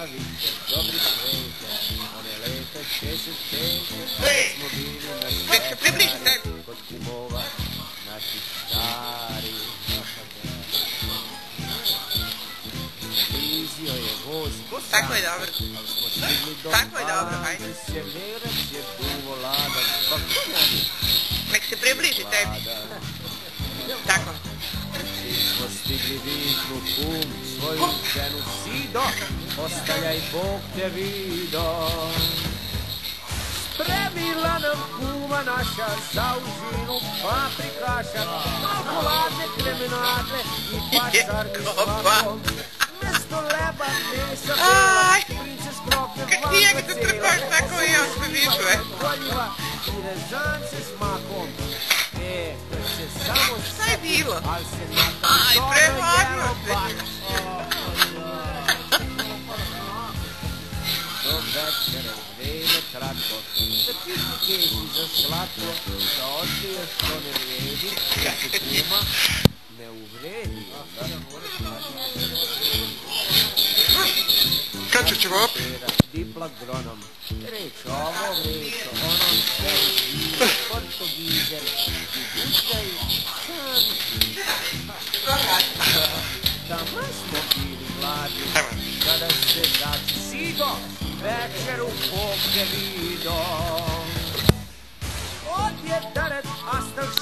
više, dobri svete, one lete 65, smo bili na stari, kod kumova, naši stari. Vizio je voz, Tako je dobro. ali smo stigli do Tako je dobro, hajde. Sjeverac je duvo ladan, pa ko ne bi? Nek se približi tebi. Tako. Smo stigli viknu kum, svoju ženu Sido, ostavljaj Bog te vido. Spremila nam kuma naša za užinu paprikaša, alkoladne kremenade i pašarke svakom. Mesto leba, mesa, bela, princes kroke, Kak ti jak to trpaš tako i ja se višve. goljiva i rezance s makom. To će samo Šta je bilo? al se nakon Aj, toga prehladno jelo se. baš. Do večere vreme kratko, da ti kesi za slatko, da odbiješ što ne vrijedi, da se kuma ne uvredi. Kad će ćevap? Dipla gronom, reč ovo, reč ono, sve portugizer, i guštaj, tamo smo bili mladi, kada se vraći Sido, večeru Bog te vido. Od je teret, a stav